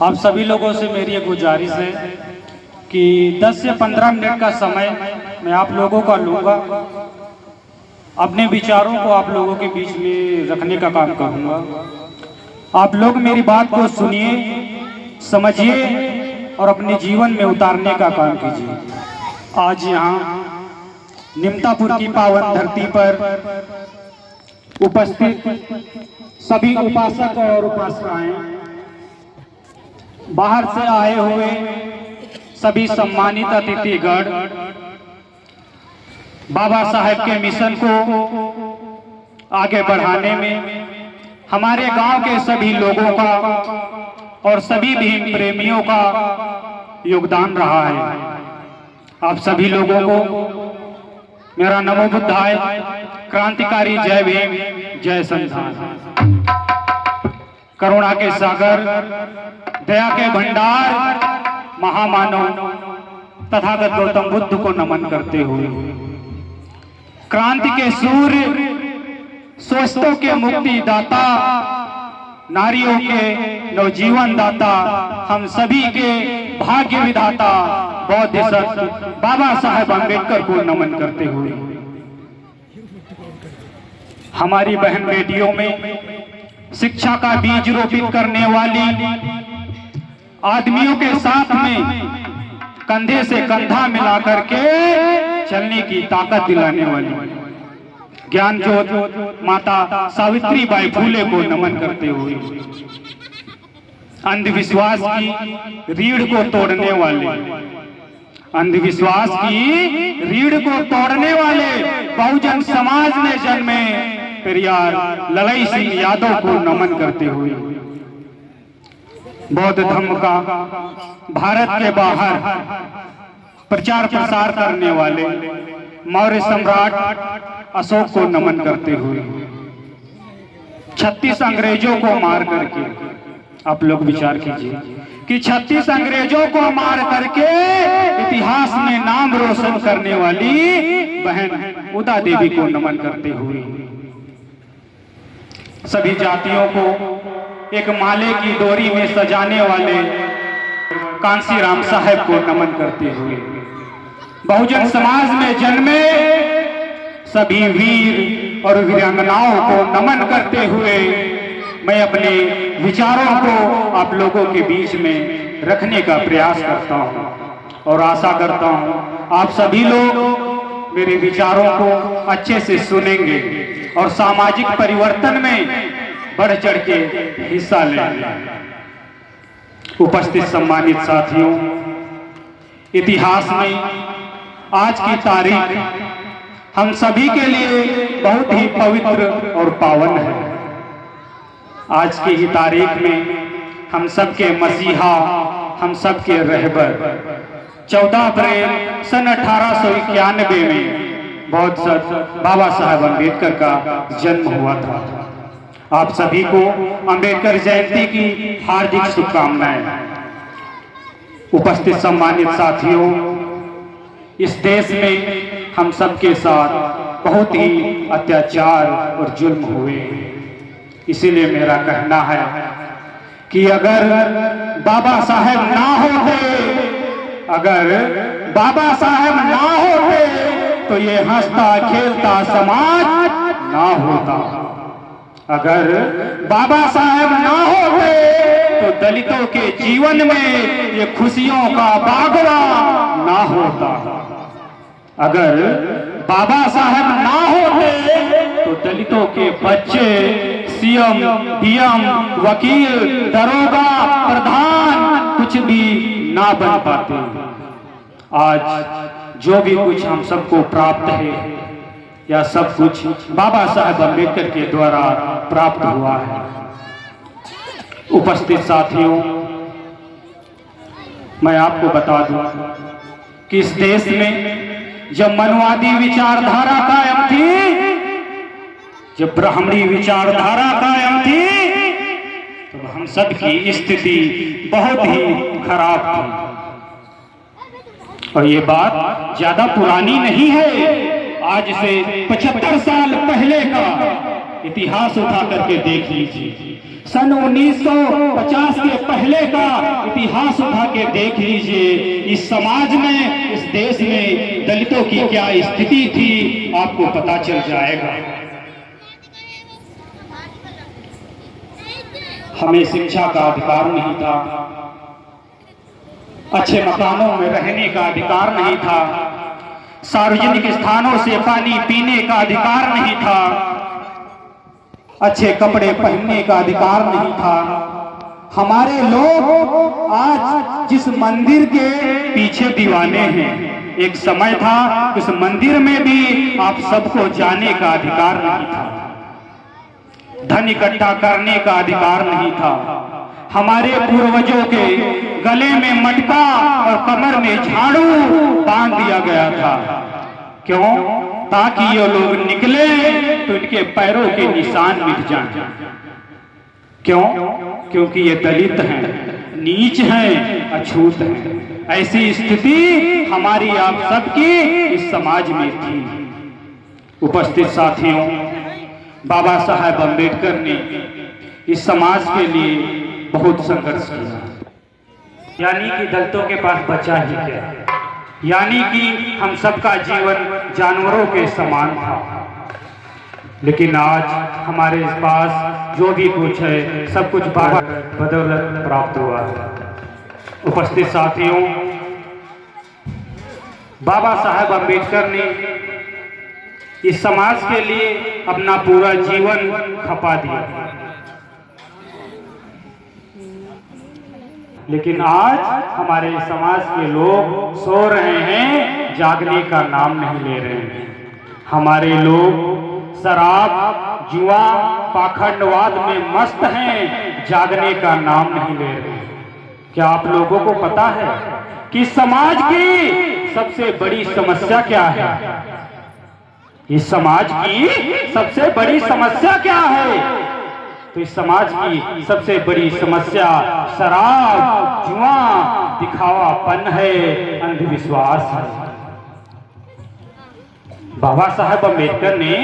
आप सभी लोगों से मेरी एक गुजारिश है कि 10 से 15 मिनट का समय मैं आप लोगों का लूँगा। अपने विचारों को आप लोगों के बीच में रखने का काम करूँगा। आप लोग मेरी बात को सुनिए, समझिए और अपने जीवन में उतारने का काम कीजिए। आज यहाँ निमतापुर की पावन धरती पर उपस्थित सभी उपासक और उपासिकाएं, बाहर से आए हुए सभी सम्मानित अतिथिगण, बाबा साहेब के मिशन को आगे बढ़ाने में हमारे गांव के सभी लोगों का और सभी भीम प्रेमियों का योगदान रहा है। आप सभी लोगों को मेरा नमो बुद्धाय, क्रांतिकारी जय भीम, जय संविधान। करुणा के सागर, दया के भंडार, महामानव तथागत गौतम बुद्ध को नमन करते हुए, क्रांति के सूर्य, स्वस्थों के मुक्ति दाता, नारियों के नवजीवन दाता, हम सभी के भाग्य विधाता बौद्ध संत बाबा साहेब अम्बेडकर को नमन करते हुए, हमारी बहन बेटियों में शिक्षा का बीज रोपित करने वाली, आदमियों के साथ में कंधे से कंधा मिला करके चलने की ताकत दिलाने वाली ज्ञान ज्योत माता सावित्रीबाई फूले को नमन करते हुए, अंधविश्वास की रीढ़ को तोड़ने वाले, अंधविश्वास की रीढ़ को तोड़ने वाले बहुजन समाज में जन्मे पेरियार ललई सिंह यादव को नमन करते हुए, बौद्ध धर्म का भारत के बाहर प्रचार प्रसार करने वाले मौर्य सम्राट अशोक को नमन करते हुए, 36 अंग्रेजों को मार करके, आप लोग विचार कीजिए कि 36 अंग्रेजों को मार करके इतिहास में नाम रोशन करने वाली बहन उदा देवी को नमन करते हुए, सभी जातियों को एक माले की डोरी में सजाने वाले कांसीराम साहेब को नमन करते हुए, बहुजन समाज में जन्मे सभी वीर और वीरांगनाओं को नमन करते हुए, मैं अपने विचारों को आप लोगों के बीच में रखने का प्रयास करता हूं और आशा करता हूं आप सभी लोग मेरे विचारों को अच्छे से सुनेंगे और सामाजिक परिवर्तन में बढ़ चढ़ के हिस्सा लेंगे। उपस्थित सम्मानित साथियों, इतिहास में आज की तारीख हम सभी के लिए बहुत ही पवित्र और पावन है। आज की ही तारीख में हम सबके मसीहा, हम सबके रहबर 14 अप्रैल सन 1891 में बौद्ध संत बाबा साहेब अम्बेडकर का जन्म हुआ था। आप सभी को अम्बेडकर जयंती की हार्दिक शुभकामनाएं। उपस्थित सम्मानित साथियों, इस देश में हम सबके साथ बहुत ही अत्याचार और जुल्म हुए, इसीलिए मेरा कहना है कि अगर बाबा साहेब ना होते, अगर बाबा साहेब ना होते तो ये हंसता खेलता समाज ना होता। अगर बाबा साहेब ना होते तो दलितों के जीवन में ये खुशियों का बागवा ना होता। अगर बाबा साहेब ना होते तो दलितों के बच्चे सीएम, डीएम, वकील, दरोगा, प्रधान कुछ भी ना बन पाते। आज जो भी कुछ हम सबको प्राप्त है या सब कुछ बाबा साहेब अम्बेडकर के द्वारा प्राप्त हुआ है। उपस्थित साथियों, मैं आपको बता दूं कि इस देश में जब मनवादी विचारधारा कायम थी, जब ब्राह्मणी विचारधारा कायम थी, तो हम सबकी स्थिति बहुत ही खराब थी। और ये बात ज्यादा पुरानी नहीं है, आज से 75 साल पहले का इतिहास उठा करके देख लीजिए। सन 1950 के पहले का इतिहास उठा के देख लीजिए, इस समाज में, इस देश में दलितों की क्या स्थिति थी, आपको पता चल जाएगा। हमें शिक्षा का अधिकार नहीं था, अच्छे मकानों में रहने का अधिकार नहीं था, सार्वजनिक स्थानों से पानी पीने का अधिकार नहीं था, अच्छे कपड़े पहनने का अधिकार नहीं था। हमारे लोग आज जिस मंदिर के पीछे दीवाने हैं, एक समय था उस मंदिर में भी आप सबको जाने का अधिकार नहीं था, धन इकट्ठा करने का अधिकार नहीं था। हमारे पूर्वजों के गले में मटका और कमर में झाड़ू बांध दिया गया था। क्यों? ताकि ये लोग निकले तो इनके पैरों के निशान मिट जाएं। क्यों? क्योंकि ये दलित हैं, नीच हैं, अछूत हैं। ऐसी स्थिति हमारी आप सबकी इस समाज में थी। उपस्थित साथियों, बाबा साहब अम्बेडकर ने इस समाज के लिए बहुत संघर्ष किया, यानी कि दलितों के पास बचा ही क्या, यानी कि हम सबका जीवन जानवरों के समान था। लेकिन आज हमारे पास जो भी कुछ है सब कुछ बदौलत प्राप्त हुआ है। उपस्थित साथियों, बाबा साहब अम्बेडकर ने इस समाज के लिए अपना पूरा जीवन खपा दिया, लेकिन आज हमारे समाज के लोग सो रहे हैं, जागने का नाम नहीं ले रहे हैं। हमारे लोग शराब, जुआ, पाखंडवाद में मस्त हैं, जागने का नाम नहीं ले रहे। क्या आप लोगों को पता है कि समाज की सबसे बड़ी समस्या क्या है? इस समाज की सबसे बड़ी समस्या क्या है? तो इस समाज की सबसे बड़ी समस्या शराब, जुआ, दिखावापन है, अंधविश्वास है। बाबा साहब अम्बेडकर ने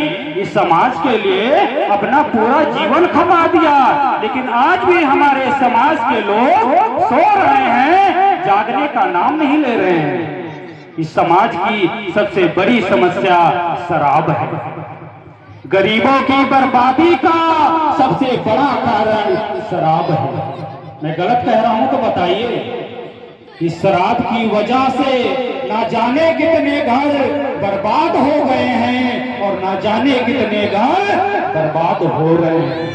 इस समाज के लिए अपना पूरा जीवन खपा दिया, लेकिन आज भी हमारे समाज के लोग सो रहे हैं, जागने का नाम नहीं ले रहे हैं। इस समाज की सबसे बड़ी समस्या शराब है। गरीबों की बर्बादी का सबसे बड़ा कारण शराब है। मैं गलत कह रहा हूं तो बताइए। इस शराब की वजह से ना जाने कितने घर बर्बाद हो गए हैं और ना जाने कितने घर बर्बाद हो रहे हैं।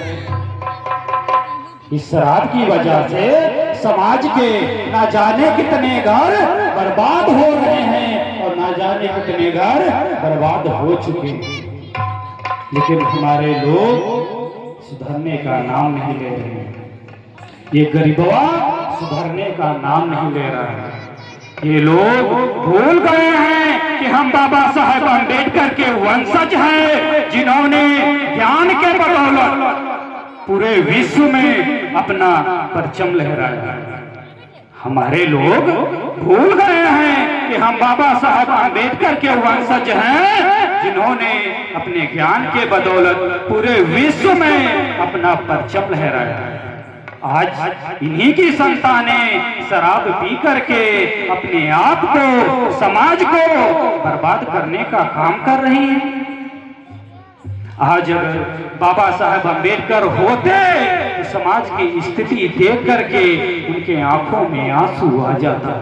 इस शराब की वजह से समाज के ना जाने कितने घर बर्बाद हो रहे हैं और ना जाने कितने घर बर्बाद हो चुके हैं। लेकिन हमारे लोग सुधरने का नाम नहीं ले रहे हैं। ये गरीबवा सुधरने का नाम नहीं ले रहा है। ये लोग भूल गए हैं कि हम बाबा साहब अम्बेडकर के वंशज हैं, जिन्होंने ज्ञान के बदौलत पूरे विश्व में अपना परचम लहराया। हमारे लोग भूल गए हैं कि हम बाबा साहब अम्बेडकर के वंशज हैं, जिन्होंने अपने ज्ञान के बदौलत पूरे विश्व में अपना परचम लहराया। आज इन्हीं की संतानें शराब पी करके अपने आप को, समाज को बर्बाद करने का काम कर रही हैं। आज अगर बाबा साहब अम्बेडकर होते तो समाज की स्थिति देख करके उनके आंखों में आंसू आ जाता।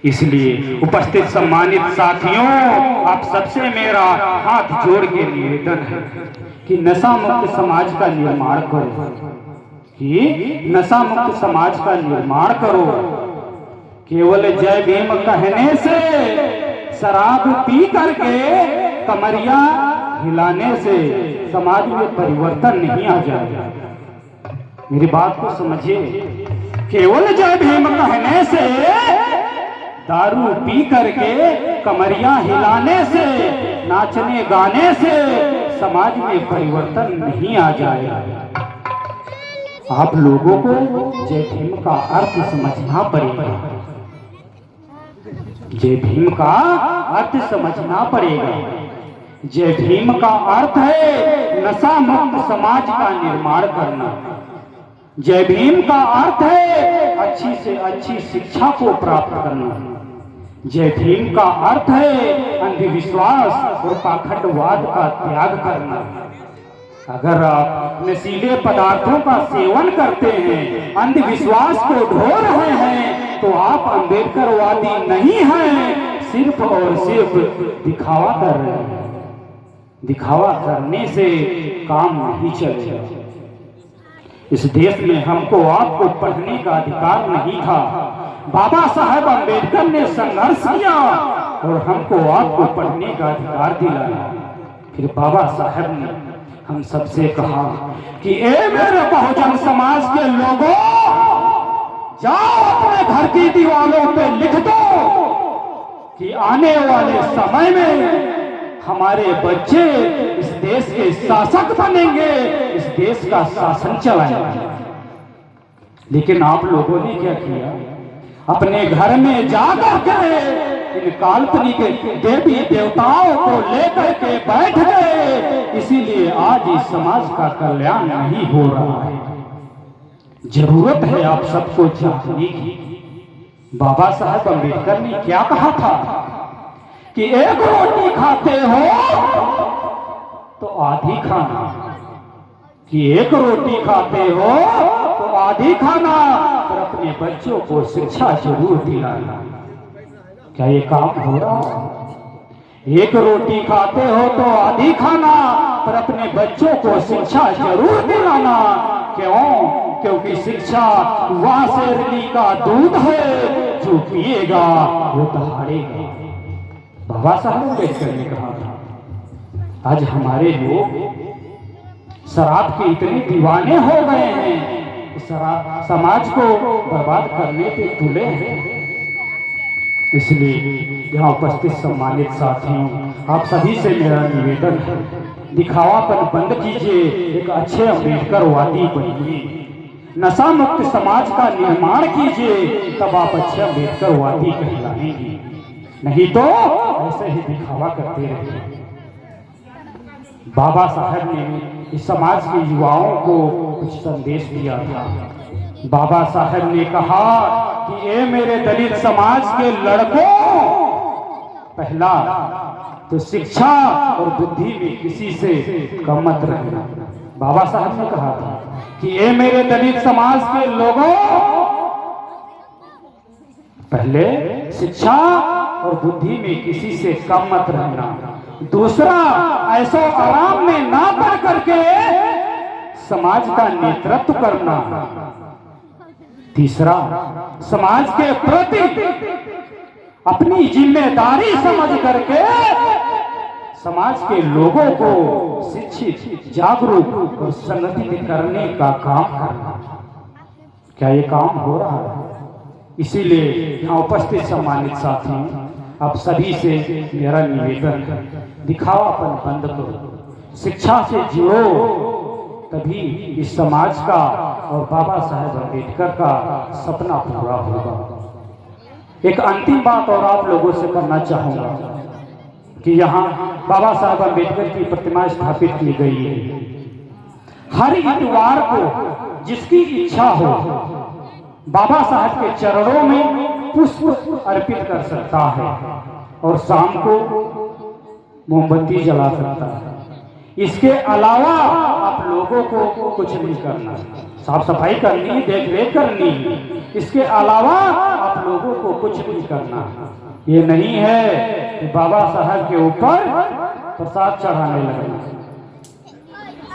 इसलिए उपस्थित सम्मानित साथियों, आप सबसे मेरा हाथ जोड़ के निवेदन है कि नशा मुक्त समाज का निर्माण करो, कि नशा मुक्त समाज का निर्माण करो। केवल जय भीम कहने से, शराब पी करके, कमरिया हिलाने से समाज में परिवर्तन नहीं आ जाएगा। मेरी बात को समझिए। केवल जय भीम कहने से, दारू पी करके, कमरिया हिलाने से, नाचने गाने से समाज में परिवर्तन नहीं आ जाएगा। आप लोगों को जय भीम का अर्थ समझना पड़ेगा। जय भीम का अर्थ समझना पड़ेगा। जय भीम का अर्थ है नशा मुक्त समाज का निर्माण करना। जय भीम का अर्थ है अच्छी से अच्छी शिक्षा को प्राप्त करना। जय भीम का अर्थ है अंधविश्वास और पाखंडवाद का त्याग करना। अगर आप नशीले पदार्थों का सेवन करते हैं, अंधविश्वास को ढो रहे हैं, तो आप अंबेडकरवादी नहीं हैं, सिर्फ और सिर्फ दिखावा कर रहे हैं। दिखावा करने से काम नहीं चलेगा। इस देश में हमको आपको पढ़ने का अधिकार नहीं था। बाबा साहब अंबेडकर ने संघर्ष किया और हमको आपको पढ़ने का अधिकार दिलाया। फिर बाबा साहब ने हम सबसे कहा कि ए मेरे बहुजन समाज के लोगों, जाओ अपने घर की दीवारों पे लिख दो कि आने वाले समय में हमारे बच्चे इस देश के शासक बनेंगे, इस देश का शासन चलाएंगे। लेकिन आप लोगों ने क्या किया? अपने घर में जाकर के इन काल्पनिक देवी देवताओं को लेकर के बैठ गए। इसीलिए आज इस समाज का कल्याण नहीं हो रहा है। जरूरत है आप सबको जानने की। बाबा साहब अंबेडकर ने क्या कहा था कि एक रोटी खाते हो तो आधी खाना, कि एक रोटी खाते हो तो आधी खाना, पर अपने बच्चों को शिक्षा जरूर दिलाना। क्या ये काम हो रहा है? एक रोटी खाते हो तो आधी खाना, पर अपने बच्चों को शिक्षा जरूर दिलाना। क्यों? क्योंकि शिक्षा वह शेरनी का दूध है, जो पिएगा वो दहाड़ेगा। बाबा साहब अम्बेडकर ने कहा था। आज हमारे लोग शराब के इतने दीवाने हो गए हैं, शराब समाज को बर्बाद करने पे तुले हैं। इसलिए यहाँ उपस्थित सम्मानित साथियों, आप सभी से मेरा निवेदन है, दिखावापन बंद कीजिए, एक अच्छे अम्बेडकरवादी बनिए, नशा मुक्त समाज का निर्माण कीजिए, तब आप अच्छे अम्बेडकरवादी कहलाएंगे। नहीं तो ऐसे ही दिखावा करते रहेंगे। बाबा साहब ने इस समाज के युवाओं को कुछ संदेश दिया था। बाबा साहब ने कहा कि ए मेरे दलित समाज के लड़कों, पहला तो शिक्षा और बुद्धि में किसी से कम मत रहना। बाबा साहब ने कहा था कि ए मेरे दलित समाज के लोगों, पहले शिक्षा और बुद्धि में किसी से कम मत रहना। दूसरा, ऐसो आराम में ना पड़ करके समाज का नेतृत्व करना। तीसरा, समाज के प्रति अपनी जिम्मेदारी समझ करके समाज के लोगों को शिक्षित, जागरूक और संगठित करने का काम करना। क्या ये काम हो रहा है? इसीलिए यहाँ उपस्थित सम्मानित साथियों, आप सभी से मेरा निवेदन है, दिखावापन बंद करो, शिक्षा से जुड़ो, तभी इस समाज का और बाबा साहब अम्बेडकर का सपना पूरा होगा। एक अंतिम बात और आप लोगों से करना चाहूंगा कि यहाँ बाबा साहब अम्बेडकर की प्रतिमा स्थापित की गई है। हर इतवार को जिसकी इच्छा हो बाबा साहब के चरणों में पुष्प अर्पित कर सकता है और शाम को मोमबत्ती जला सकता है। इसके अलावा आप लोगों को कुछ नहीं करना, साफ सफाई करनी, देख रेख करनी, इसके अलावा आप लोगों को कुछ नहीं करना। ये नहीं है कि बाबा साहब के ऊपर प्रसाद चढ़ाने लगना,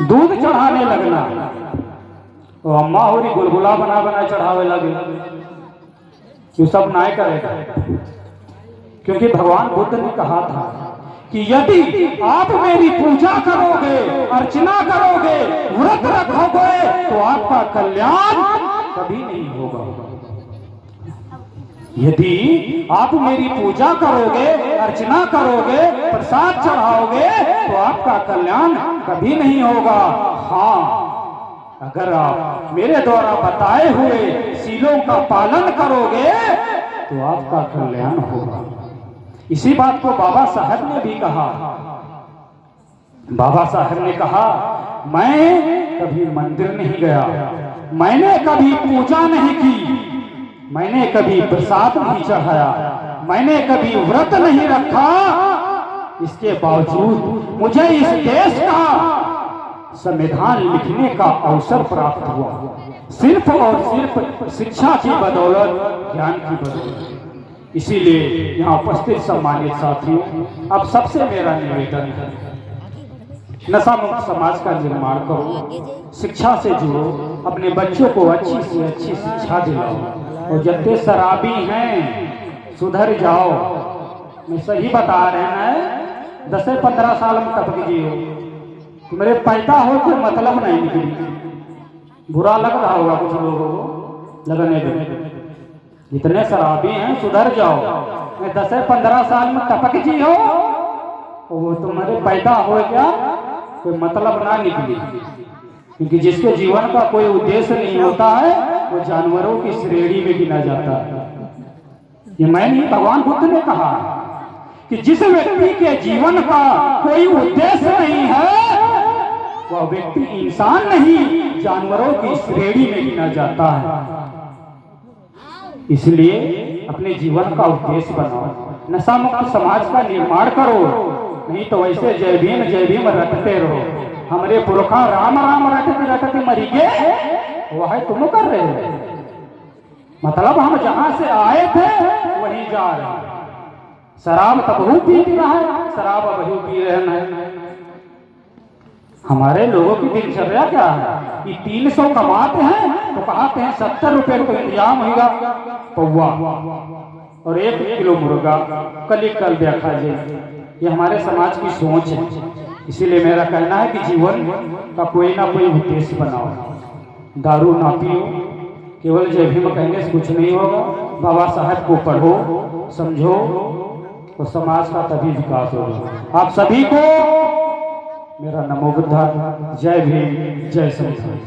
दूध चढ़ाने लगना, तो अम्मा होरी गुलगुला बना बना चढ़ावे लगे। ये सब ना करेगा, क्योंकि भगवान बुद्ध ने कहा था कि यदि आप मेरी पूजा करोगे, अर्चना करोगे, व्रत रखोगे, तो आपका कल्याण कभी नहीं होगा। यदि आप मेरी पूजा करोगे, अर्चना करोगे, प्रसाद चढ़ाओगे, तो आपका कल्याण कभी नहीं होगा। हाँ, अगर आप मेरे द्वारा बताए हुए सीलों का पालन करोगे तो आपका कल्याण होगा। इसी बात को बाबा साहब ने भी कहा। बाबा साहब ने कहा, मैं कभी मंदिर नहीं गया, मैंने कभी पूजा नहीं की, मैंने कभी प्रसाद नहीं चढ़ाया, मैंने कभी व्रत नहीं रखा, इसके बावजूद मुझे इस देश का संविधान लिखने का अवसर प्राप्त हुआ, सिर्फ और सिर्फ शिक्षा की बदौलत, ज्ञान की बदौलत। इसीलिए यहाँ उपस्थित सम्मानित साथियों, अब सबसे मेरा निवेदन है, नशा मुक्त समाज का निर्माण करो, शिक्षा से जुड़ो, अपने बच्चों को अच्छी से अच्छी शिक्षा दिलाओ, और जितने शराबी हैं सुधर जाओ। मैं सही बता रहे हैं, 10-15 साल में टपक जियो, तुम्हारे पैदा हो तो मतलब नहीं निकली। बुरा लग रहा होगा कुछ लोगों को, लगने दो। जितने शराबी हैं सुधर जाओ, मैं 10-15 साल में टपक जियो, वो तुम्हारे पैदा हो क्या कोई मतलब ना निकली। क्योंकि जिसके जीवन का कोई उद्देश्य नहीं होता है वो जानवरों की श्रेणी में गिना जाता है। ये मैं नहीं, भगवान बुद्ध ने कहा कि जिस व्यक्ति के जीवन का कोई उद्देश्य नहीं है वह व्यक्ति इंसान नहीं, जानवरों की श्रेणी में गिना जाता है। इसलिए अपने जीवन का उद्देश्य बनाओ, नशा मुक्त समाज का निर्माण करो, नहीं तो वैसे जय भीम रटते रहो। हमारे पुरखा राम राम रटते रटते मरी गए, वह तुम कर रहे हो। मतलब हम जहां से आए थे वहीं जा रहे हैं। शराब तब पी रहा है, शराब अब पी रहे हैं। हमारे लोगों की दिनचर्या क्या है कि 300 कमाते हैं तो कहते हैं 70 रुपए को इंतजाम होगा पौवा और 1 किलो मुर्गा, कल देखा जाए। ये हमारे समाज की सोच है। इसीलिए मेरा कहना है कि जीवन का कोई ना कोई उद्देश्य बनाओ, दारू ना पियो, केवल जय भीम कहने से कुछ नहीं होगा। बाबा साहब को पढ़ो, समझो, तो समाज का तभी विकास होगा। आप सभी को मेरा नमो बुद्धा, जय भीम, जय संविधान।